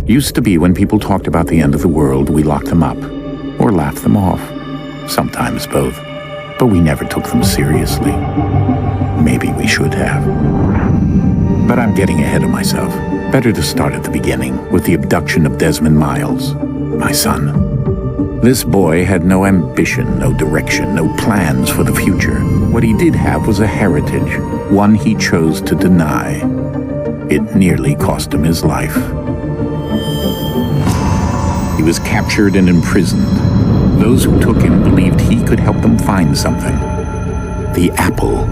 Used to be when people talked about the end of the world, we locked them up, or laughed them off. Sometimes both. But we never took them seriously. Maybe we should have. But I'm getting ahead of myself. Better to start at the beginning, with the abduction of Desmond Miles, my son. This boy had no ambition, no direction, no plans for the future. What he did have was a heritage, one he chose to deny. It nearly cost him his life. He was captured and imprisoned. Those who took him believed he could help them find something. The apple.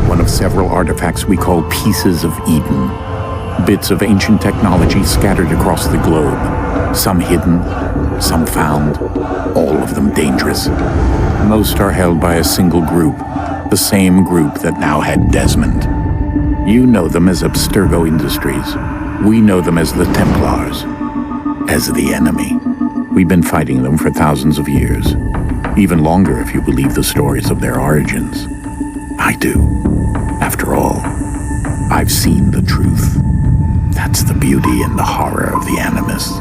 One of several artifacts we call Pieces of Eden. Bits of ancient technology scattered across the globe. Some hidden, some found, all of them dangerous. Most are held by a single group, the same group that now had Desmond. You know them as Abstergo Industries. We know them as the Templars. As the enemy. We've been fighting them for thousands of years. Even longer if you believe the stories of their origins. I do. After all, I've seen the truth. That's the beauty and the horror of the Animus.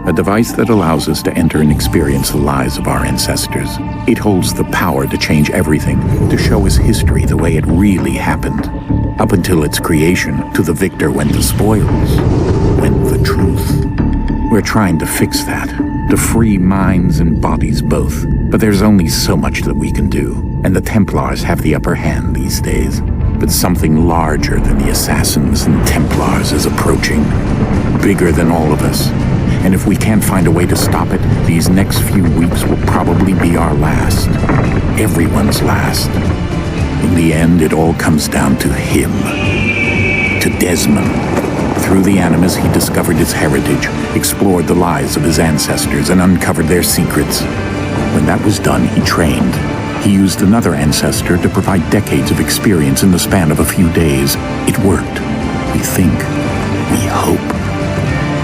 A device that allows us to enter and experience the lives of our ancestors. It holds the power to change everything, to show us history the way it really happened. Up until its creation, to the victor went the spoils, went the truth. We're trying to fix that, to free minds and bodies both. But there's only so much that we can do, and the Templars have the upper hand these days. But something larger than the Assassins and Templars is approaching, bigger than all of us. And if we can't find a way to stop it, these next few weeks will probably be our last. Everyone's last. In the end, it all comes down to him. To Desmond. Through the Animus, he discovered his heritage, explored the lives of his ancestors, and uncovered their secrets. When that was done, he trained. He used another ancestor to provide decades of experience in the span of a few days. It worked. We think. We hope.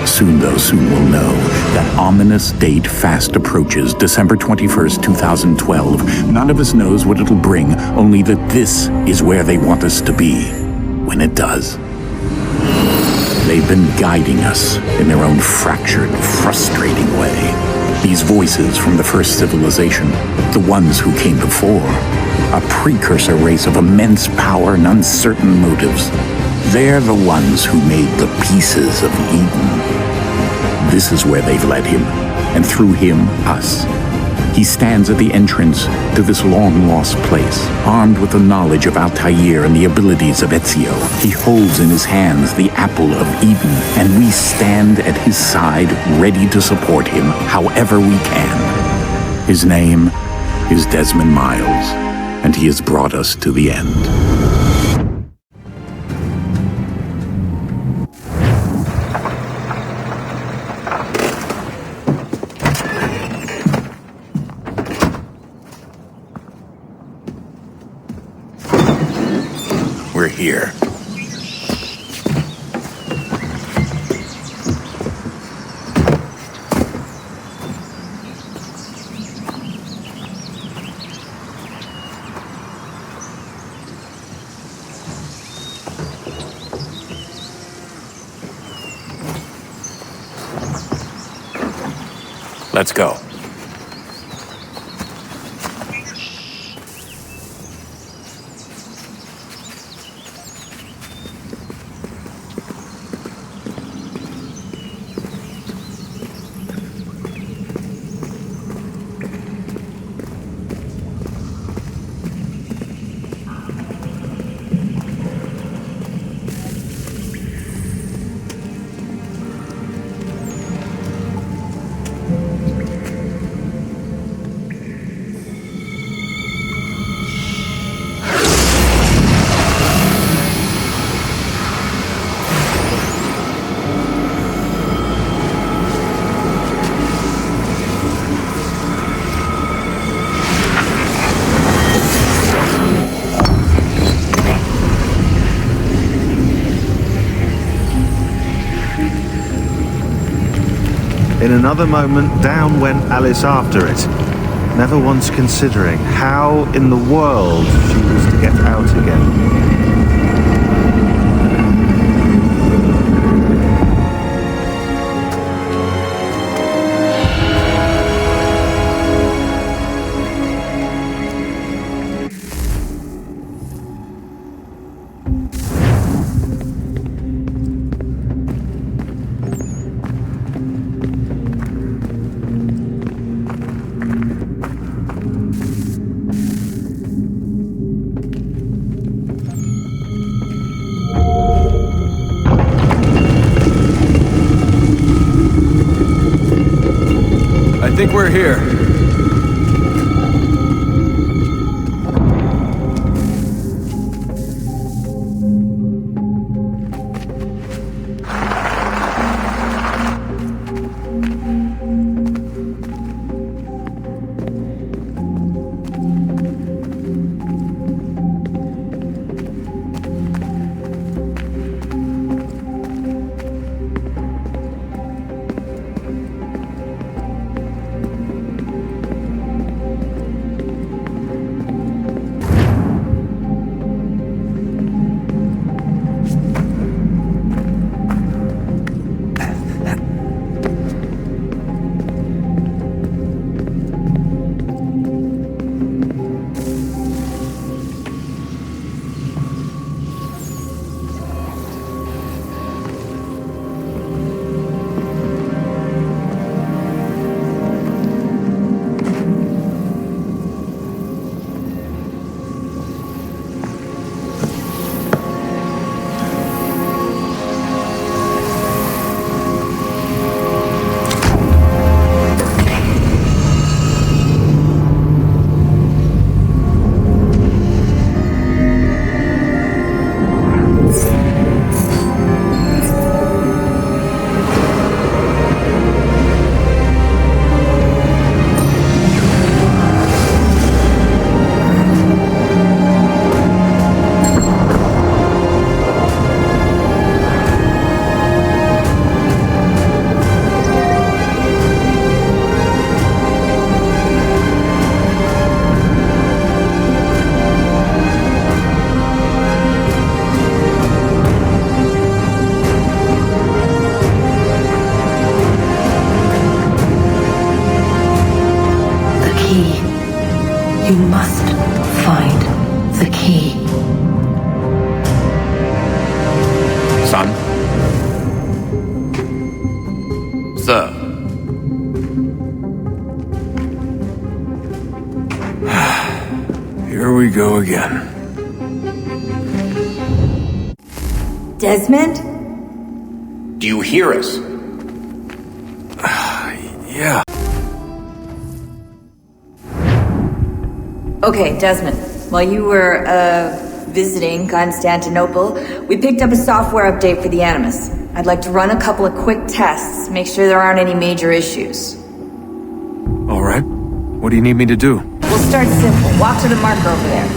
Soon we'll know. That ominous date fast approaches, December 21st, 2012. None of us knows what it'll bring, only that this is where they want us to be. When it does. They've been guiding us in their own fractured, frustrating way. These voices from the first civilization, the ones who came before, a precursor race of immense power and uncertain motives. They're the ones who made the Pieces of Eden. This is where they've led him, and through him, us. He stands at the entrance to this long-lost place, armed with the knowledge of Altair and the abilities of Ezio. He holds in his hands the Apple of Eden, and we stand at his side, ready to support him however we can. His name is Desmond Miles, and he has brought us to the end. We're here. Let's go. In another moment, down went Alice after it, never once considering how in the world she was to get out again. think we're here. You must find the key. Son? Sir? Here we go again. Desmond? Do you hear us? Yeah. Okay, Desmond. While you were, visiting Constantinople, we picked up a software update for the Animus. I'd like to run a couple of quick tests, make sure there aren't any major issues. All right. What do you need me to do? We'll start simple. Walk to the marker over there.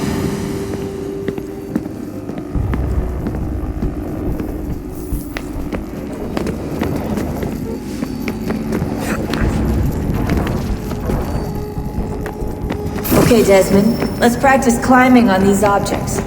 Okay, Desmond. Let's practice climbing on these objects.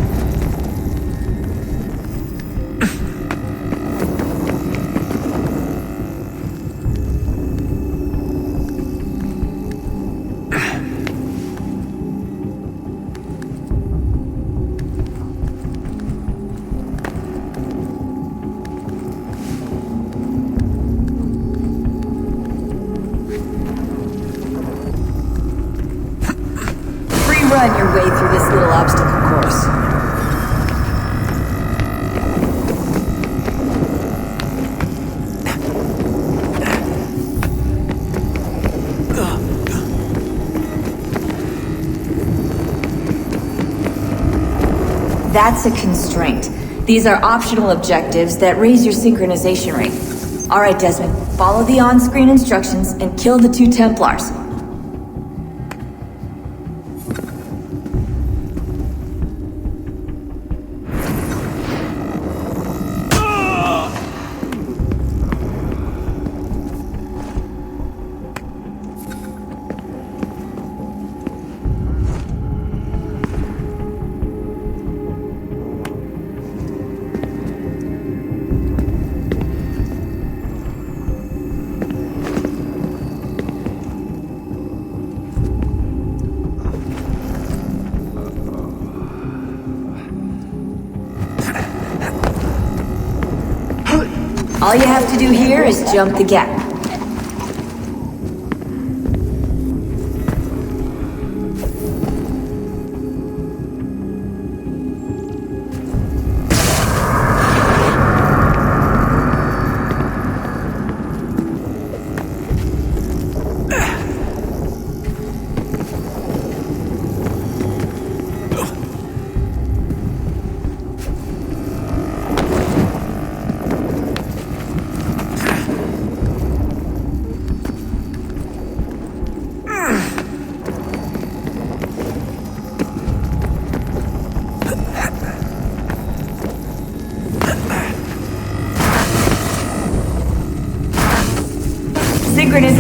Run your way through this little obstacle course. That's a constraint. These are optional objectives that raise your synchronization rate. All right, Desmond, follow the on-screen instructions and kill the 2 Templars. All you have to do here is jump the gap.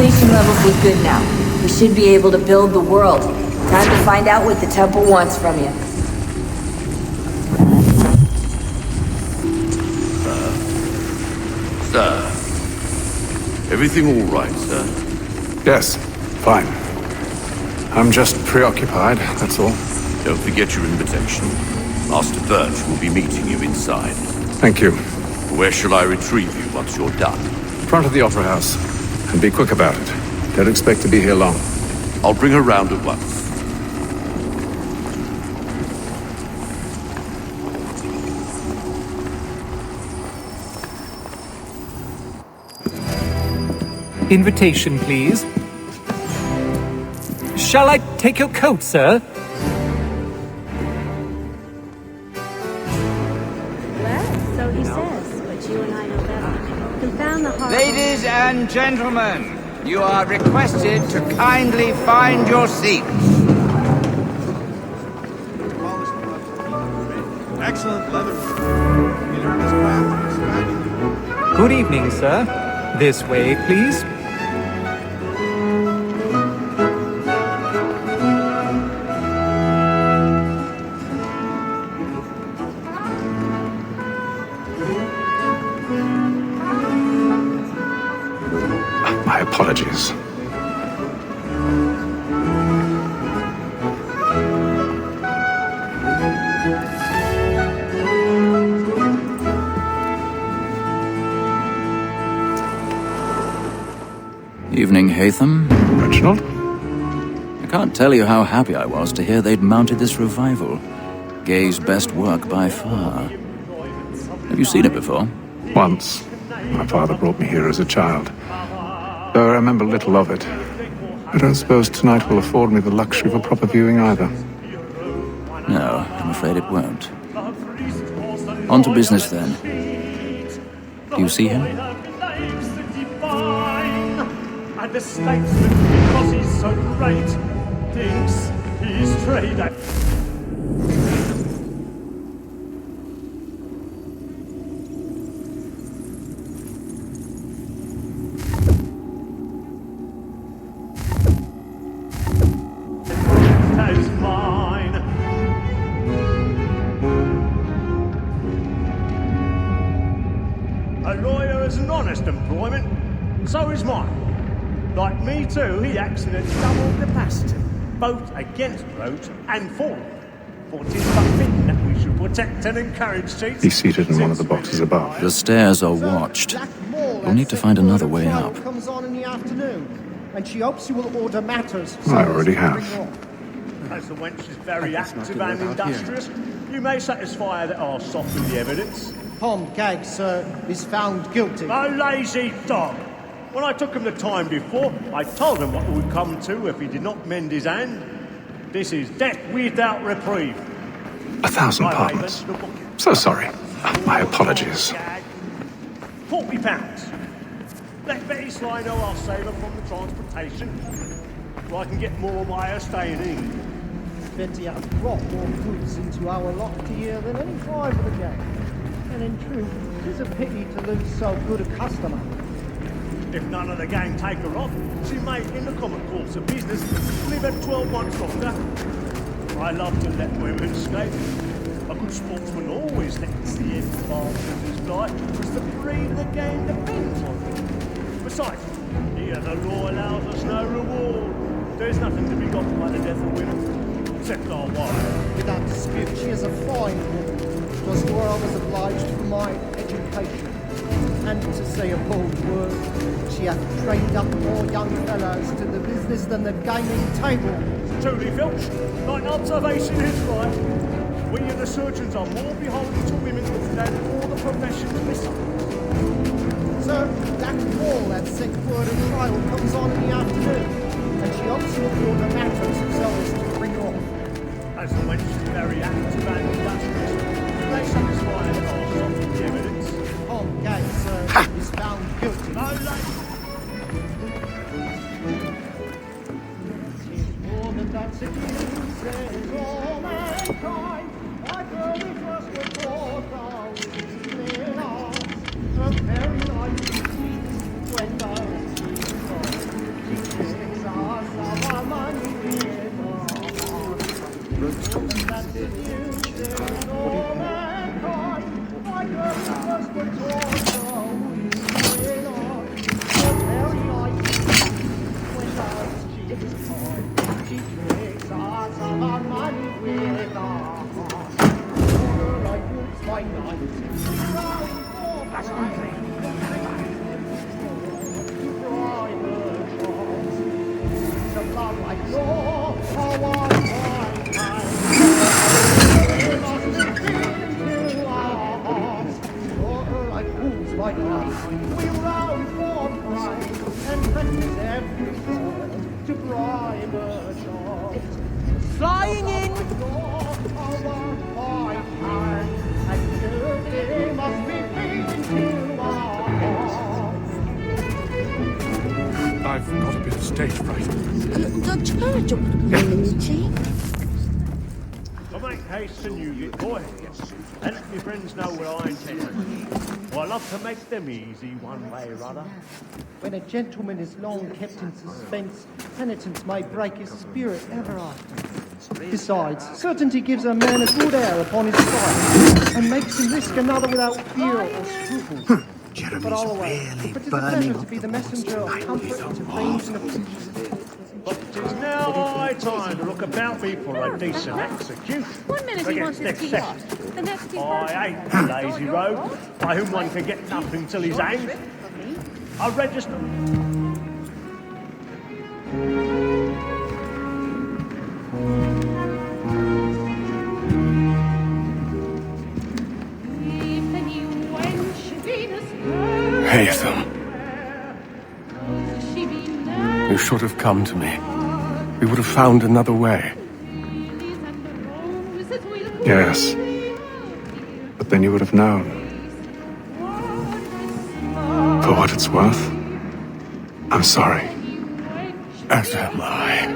radiation levels look good now. We should be able to build the world. Time to find out what the temple wants from you. Sir. Everything all right, sir? Yes, fine. I'm just preoccupied, that's all. Don't forget your invitation. Master Birch will be meeting you inside. Thank you. Where shall I retrieve you once you're done? Front of the Opera House. And be quick about it. Don't expect to be here long. I'll bring her round at once. Invitation, please. Shall I take your coat, sir? Well, so he says, but you and I know better. Confound the heart. Ladies and gentlemen, you are requested to kindly find your seats. Excellent leather. Good evening, sir. This way, please. My apologies. Evening, Hatham. Reginald? I can't tell you how happy I was to hear they'd mounted this revival. Gay's best work by far. Have you seen it before? Once. My father brought me here as a child. Though I remember little of it. I don't suppose tonight will afford me the luxury of a proper viewing either. No, I'm afraid it won't. On to business then. Do you see him? And the statesman, because he's so great, thinks he's trade. As mine. A lawyer is an honest employment, so is mine. Like me too, he acts in a double capacity, both against roads and for them. For 'tis but fitting that we should protect and encourage cheats. He's seated in one of the boxes above. The stairs are watched. We'll need to find another way up. Comes on in the afternoon, and she hopes you will order matters. I already have. As the wench is very active and industrious, you may satisfy her that I'll soften the evidence. Tom Gaggs, sir, is found guilty. A lazy dog! When I took him the time before, I told him what it would come to if he did not mend his hand. This is death without reprieve. 1,000 pardons. So sorry. My apologies. £40. Let Betty Sly know I'll save her from the transportation, so I can get more by her staying in. Betty has brought more goods into our loft here than any driver of the gang. And in truth, it is a pity to lose so good a customer. If none of the gang take her off, she may, in the common course of business, live at 12 months longer. I love to let women escape. A good sportsman always lets the end part of his life, because the breed of the game depends on it. Besides, here the law allows us no reward. There's nothing to be got by the death of women, except our wives. Without dispute, she is a fine woman, just where I was obliged for my education. And to say a bold word, she hath trained up more young fellows to the business than the gaming table. Truly, Filch, thine observation is right. We and the surgeons are more beholden to women than all the professions besides. Sir, that wall at sick word and trial comes on in the afternoon, and she hopes you will order matters so as to bring off. As the wench is very active and industrious, they satisfy that I'll soften the evidence. Tom Gaggs, sir, is found guilty. No late. More than that city says all mankind. I heard it just before thou lit off. A very light when thou Flying in! I've got a bit of stage fright. I make haste and you get boy. And let me friends know where I intend. I love to make them easy one way or other. When a gentleman is long kept in suspense, penitence may break his spirit ever after. Besides, certainty gives a man a good air upon his fight, and makes him risk another without fear or scruple. But I'll away, for 'tis a pleasure to be the messenger of comfort to dreams and afflictions. But 'tis now high time to look about me for a decent execution. 1 minute he wants his tea hot. The next he's I hate the lazy rogue, by whom one can get nothing till he's hanged. I register. Haytham. You should have come to me. We would have found another way. Yes. But then you would have known. For what it's worth, I'm sorry. As am I.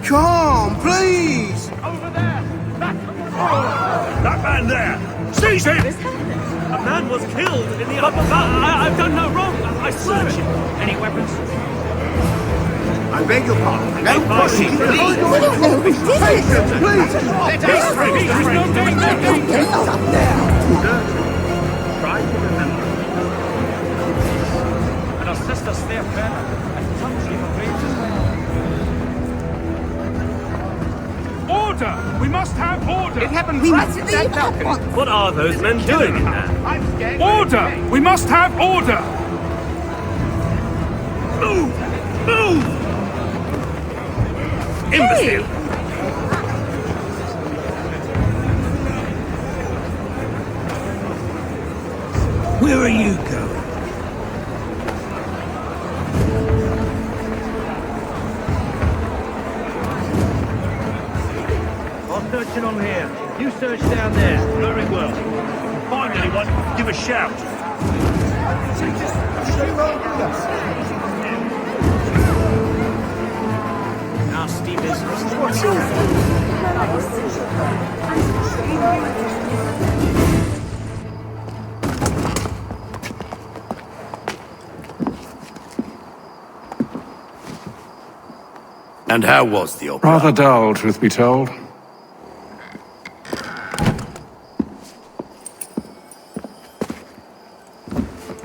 Come, please! Over there! That man there! Seize him! A man was killed in the upper valley. I've done no wrong. I swear it. Any weapons? I beg your pardon. No pushing, please! We don't know who did it! Please! Get up there! Try to remember. And our sisters there better. And touch him Order! We must have order! It happened right at that balcony. What are those men doing in there? Order! We must have order! Move! Move! Imbecile! Where are you going? I'm searching on here. You search down there. Very well. Find anyone, give a shout. Nasty business. What's your And how was the opera? Rather dull, truth be told.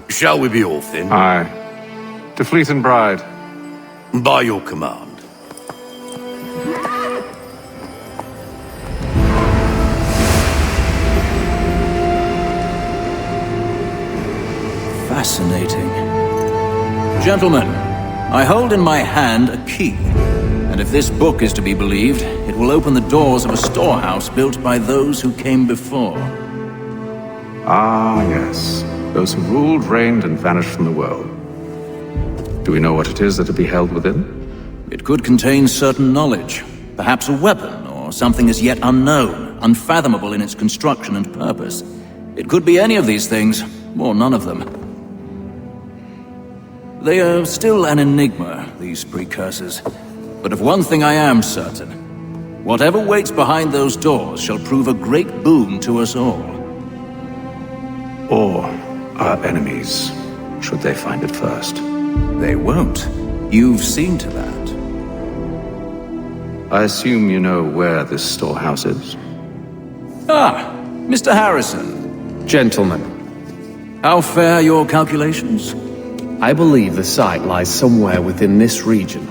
Shall we be off then? Aye. To Fleet and Bride. By your command. Fascinating. Gentlemen, I hold in my hand a key. And if this book is to be believed, it will open the doors of a storehouse built by those who came before. Ah, yes. Those who ruled, reigned, and vanished from the world. Do we know what it is that will be held within? It could contain certain knowledge, perhaps a weapon, or something as yet unknown, unfathomable in its construction and purpose. It could be any of these things, or none of them. They are still an enigma, these precursors. But of one thing I am certain. Whatever waits behind those doors shall prove a great boon to us all. Or our enemies, should they find it first. They won't. You've seen to that. I assume you know where this storehouse is? Ah, Mr. Harrison. Gentlemen. How fare your calculations? I believe the site lies somewhere within this region.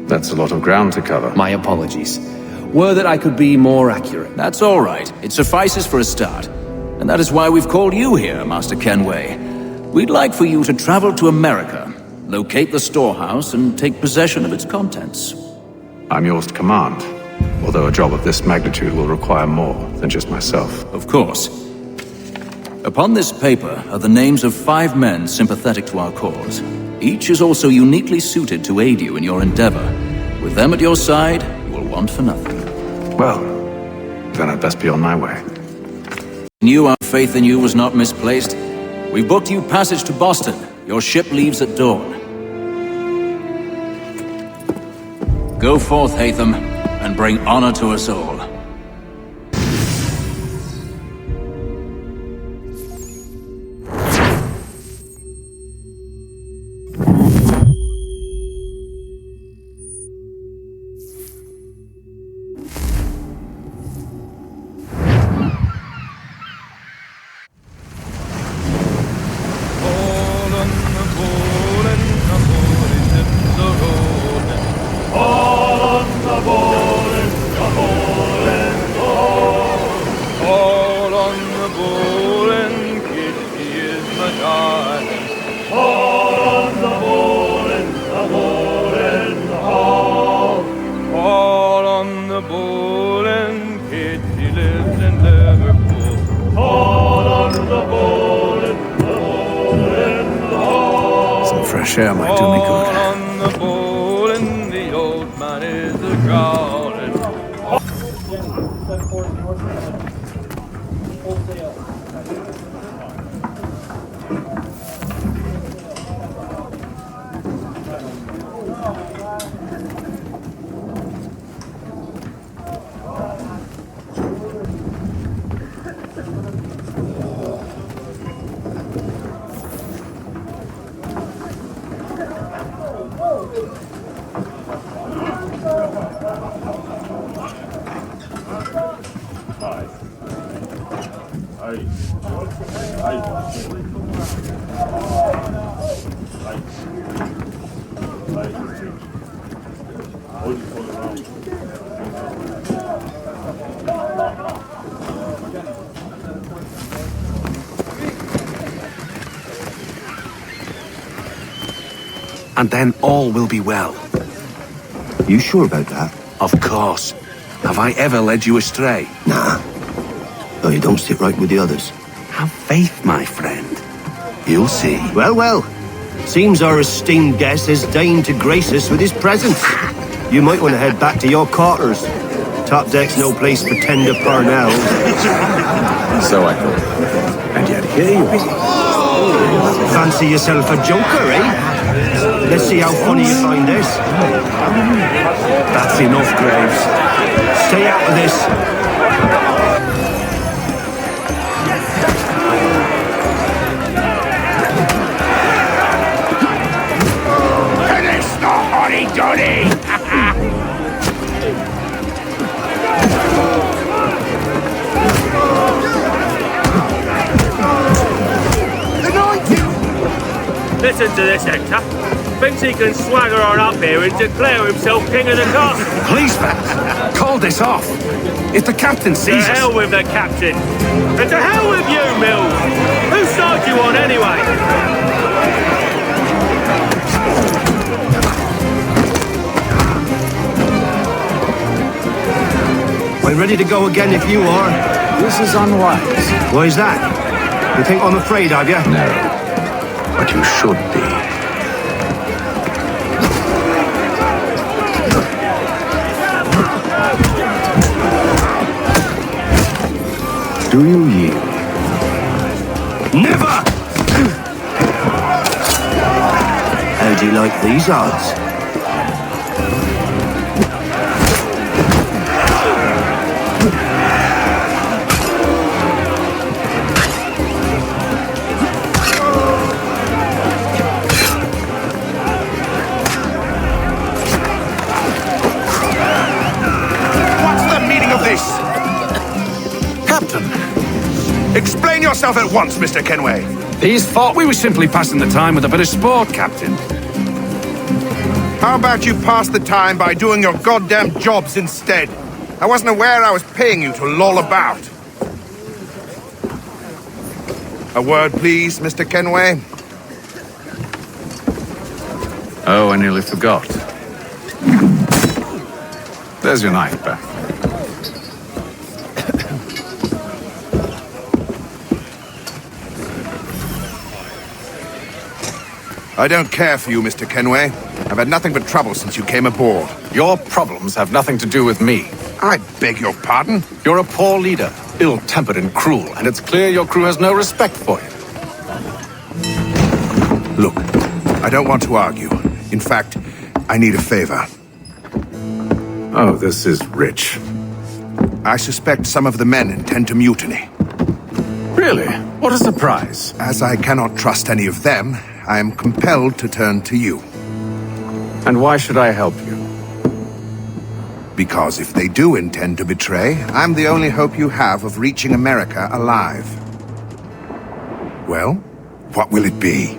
That's a lot of ground to cover. My apologies. Were that I could be more accurate. That's all right. It suffices for a start. And that is why we've called you here, Master Kenway. We'd like for you to travel to America, locate the storehouse, and take possession of its contents. I'm yours to command, although a job of this magnitude will require more than just myself. Of course. Upon this paper are the names of 5 men sympathetic to our cause. Each is also uniquely suited to aid you in your endeavor. With them at your side, you will want for nothing. Well, then I'd best be on my way. Knew our faith in you was not misplaced. We've booked you passage to Boston. Your ship leaves at dawn. Go forth, Hatham, and bring honor to us all. Fresh air might do me good. On the bowl and the old man is a-growling. And then all will be well. You sure about that? Of course. Have I ever led you astray? Nah. Though you don't sit right with the others. Have faith, my friend. You'll see. Well, well. Seems our esteemed guest has deigned to grace us with his presence. You might want to head back to your quarters. Top deck's no place for tender parnells. So I thought. And yet here you are. Fancy yourself a joker, eh? Let's see how funny you find this. That's enough, Graves. Stay out of this. Listen to this, Hector. Thinks he can swagger on up here and declare himself king of the castle. Please, Vance, call this off. If the captain sees To hell with the captain. And to hell with you, Mills. Whose side you on, anyway? I'm ready to go again if you are. This is unwise. Why is that? You think I'm afraid of you? No. But you should be. Do you yield? Never! How do you like these odds? What's the meaning of this? Captain! Explain yourself at once, Mr. Kenway. These thought we were simply passing the time with a bit of sport, Captain. How about you pass the time by doing your goddamn jobs instead? I wasn't aware I was paying you to loll about. A word, please, Mr. Kenway. Oh, I nearly forgot. There's your knife, Beth. I don't care for you, Mr. Kenway. I've had nothing but trouble since you came aboard. Your problems have nothing to do with me. I beg your pardon? You're a poor leader, ill-tempered and cruel, and it's clear your crew has no respect for you. Look, I don't want to argue. In fact, I need a favor. Oh, this is rich. I suspect some of the men intend to mutiny. Really? What a surprise. As I cannot trust any of them, I am compelled to turn to you. And why should I help you? Because if they do intend to betray, I'm the only hope you have of reaching America alive. Well, what will it be?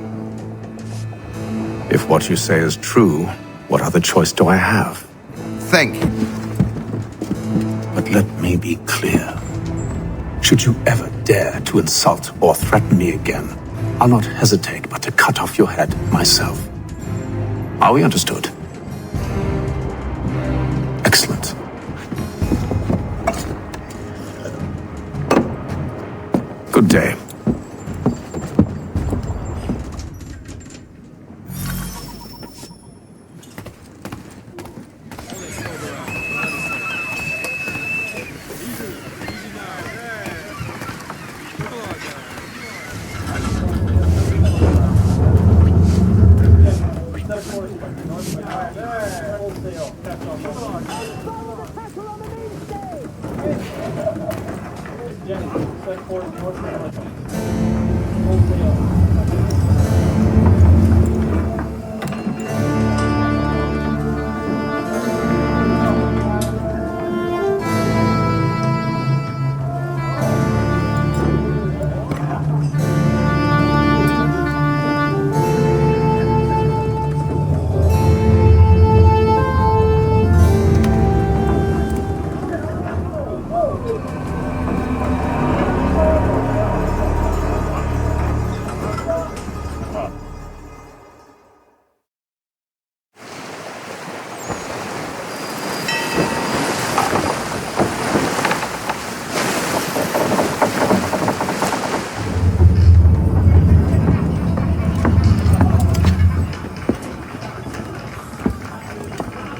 If what you say is true, what other choice do I have? Thank you. But let me be clear. Should you ever dare to insult or threaten me again, I'll not hesitate but to cut off your head myself. Are we understood? Excellent. Good day.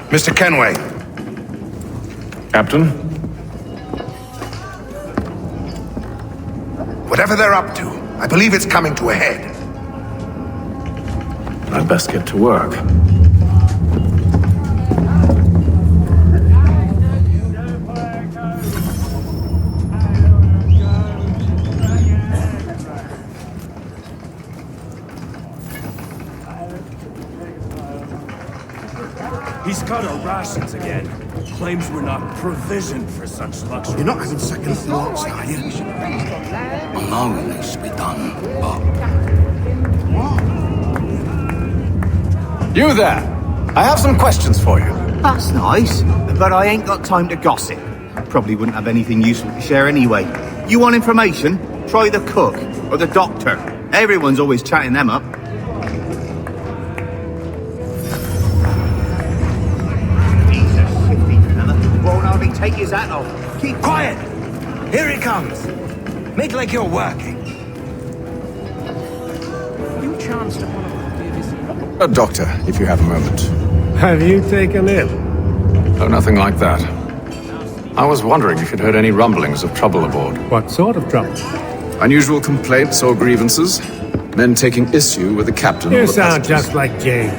Mr. Kenway. Captain? Whatever they're up to, I believe it's coming to a head. I'd best get to work. He's cut our rations again. Claims we're not provisioned for such luxury. You're not having second thoughts, are you? Allowing this to be done, but... You there! I have some questions for you. That's nice, but I ain't got time to gossip. Probably wouldn't have anything useful to share anyway. You want information? Try the cook or the doctor. Everyone's always chatting them up. Won't hardly take his hat off. Keep quiet! Here it comes! Make like you're working. You chanced upon a copy of his... A doctor, if you have a moment. Have you taken ill? Oh, nothing like that. I was wondering if you'd heard any rumblings of trouble aboard. What sort of trouble? Unusual complaints or grievances? Men taking issue with the captain You or the sound passengers? just like James.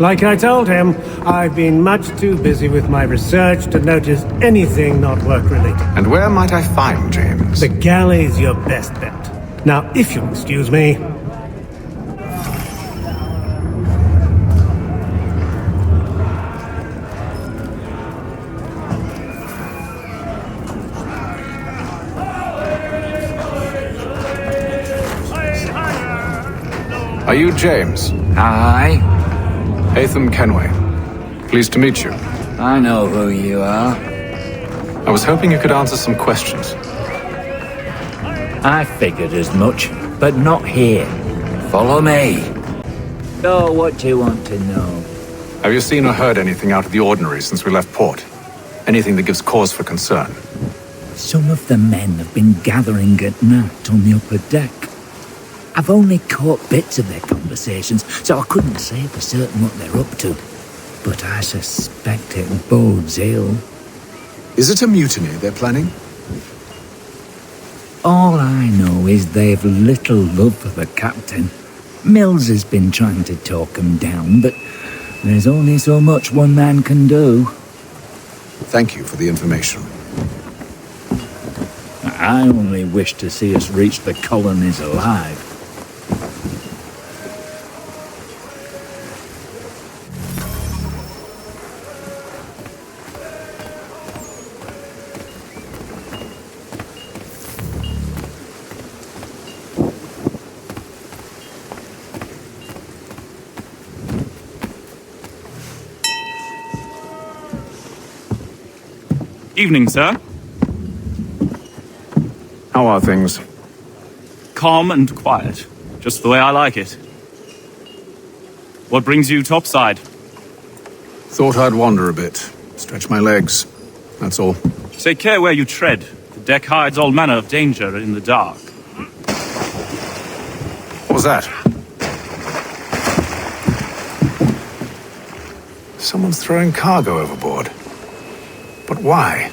Like I told him, I've been much too busy with my research to notice anything not work-related. And where might I find James? The galley's your best bet. Now, if you'll excuse me... Are you James? Aye. Atham Kenway. Pleased to meet you. I know who you are. I was hoping you could answer some questions. I figured as much, but not here. Follow me. So, what do you want to know? Have you seen or heard anything out of the ordinary since we left port? Anything that gives cause for concern? Some of the men have been gathering at night on the upper deck. I've only caught bits of their conversations, so I couldn't say for certain what they're up to. But I suspect it bodes ill. Is it a mutiny they're planning? All I know is they've little love for the captain. Mills has been trying to talk him down, but there's only so much one man can do. Thank you for the information. I only wish to see us reach the colonies alive. Evening, sir. How are things? Calm and quiet. Just the way I like it. What brings you topside? Thought I'd wander a bit. Stretch my legs. That's all. Take care where you tread. The deck hides all manner of danger in the dark. What was that? Someone's throwing cargo overboard. But why?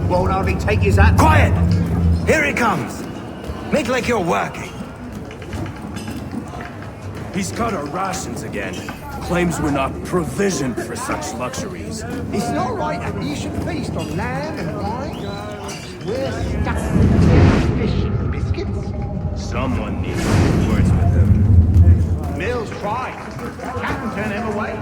Won't hardly take his hat. Quiet! Here it comes! Make like you're working. He's cut our rations again. Claims we're not provisioned for such luxuries. It's not right that you should feast on lamb and wine. We're stuck with fish and biscuits. Someone needs to have words with him. Mills tried. Captain turned him away.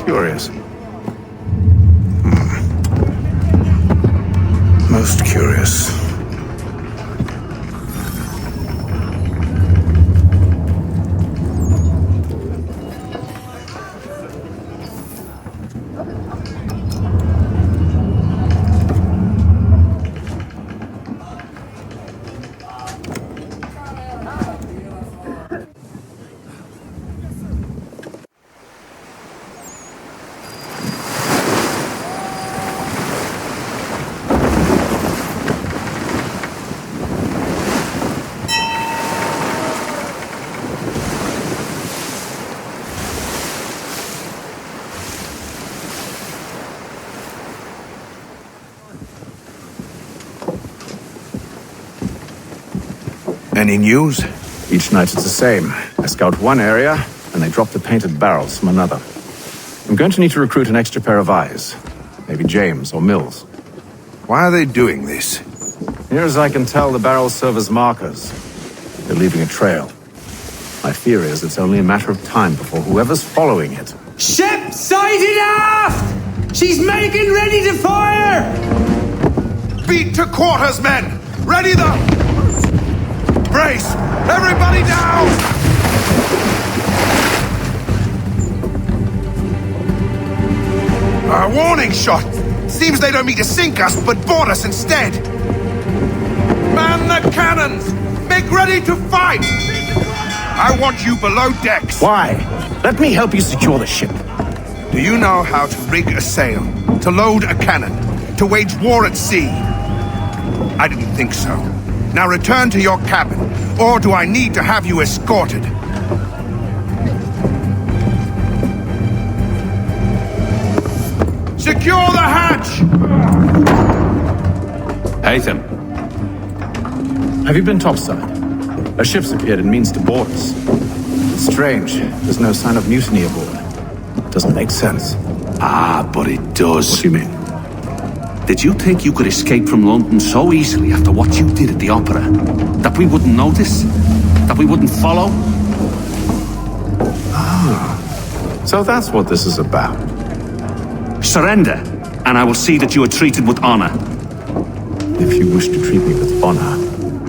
Curious. Most curious. Any news? Each night it's the same. I scout one area, and they drop the painted barrels from another. I'm going to need to recruit an extra pair of eyes. Maybe James or Mills. Why are they doing this? Near as I can tell, the barrels serve as markers. They're leaving a trail. My fear is it's only a matter of time before whoever's following it. Ship sighted aft! She's making ready to fire! Beat to quarters, men! Ready the... Brace! Everybody down! A warning shot! Seems they don't mean to sink us, but board us instead! Man the cannons! Make ready to fight! I want you below decks! Why? Let me help you secure the ship. Do you know how to rig a sail? To load a cannon? To wage war at sea? I didn't think so. Now return to your cabin, or do I need to have you escorted? Secure the hatch! Haytham. Have you been topside? A ship's appeared and means to board us. It's strange. There's no sign of mutiny aboard. Doesn't make sense. Ah, but it does. What do you mean? Did you think you could escape from London so easily after what you did at the opera? That we wouldn't notice? That we wouldn't follow? Ah. So that's what this is about. Surrender, and I will see that you are treated with honor. If you wish to treat me with honor,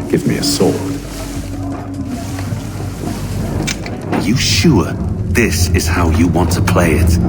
give me a sword. Are you sure this is how you want to play it?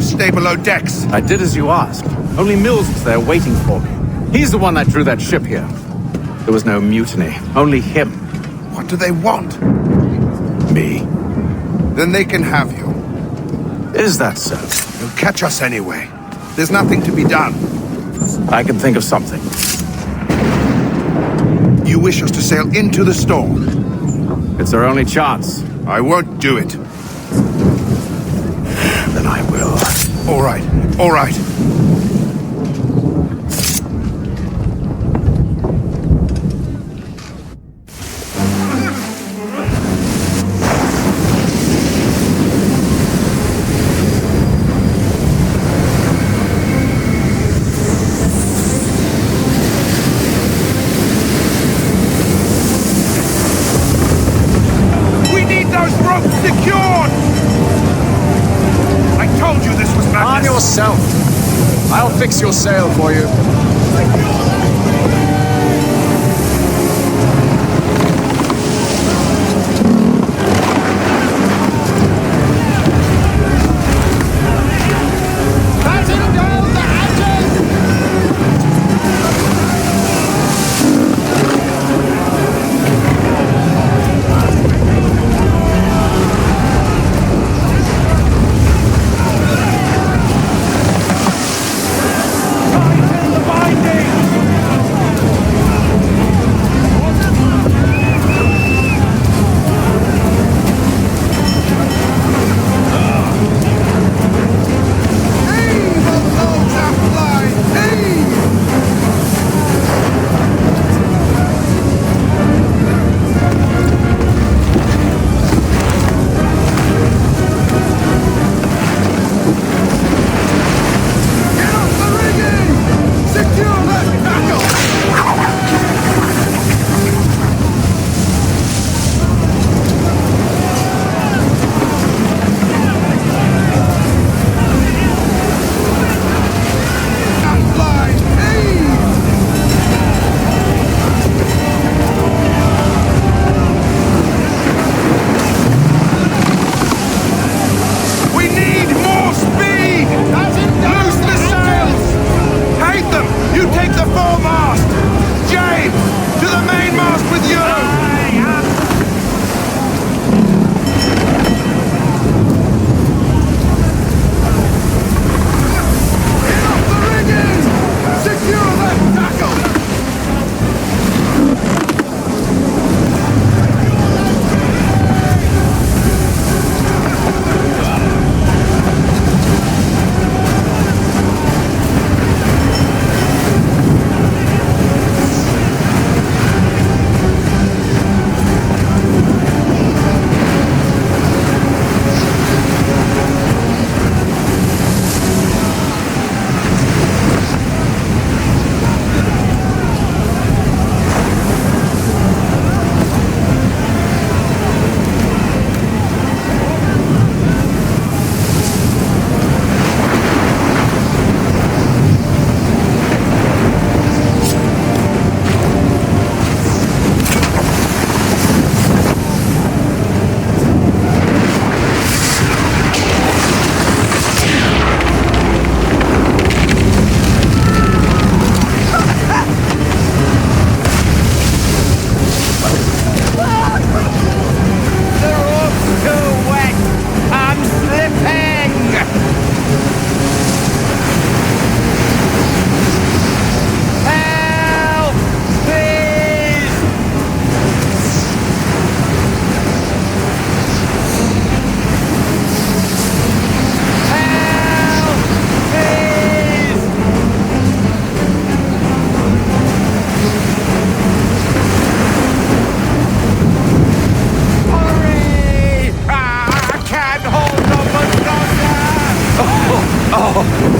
Stay below decks. I did as you asked. Only Mills was there waiting for me. He's the one that drew that ship here. There was no mutiny, only him. What do they want? Me. Then they can have you. Is that so? They'll catch us anyway. There's nothing to be done. I can think of something. You wish us to sail into the storm? It's our only chance. I won't do it. Then I will. All right, all right. We need those ropes secured! I told you this was madness. Arm yourself. I'll fix your sail for you. Tighten the binding!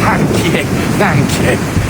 Thank you, thank you.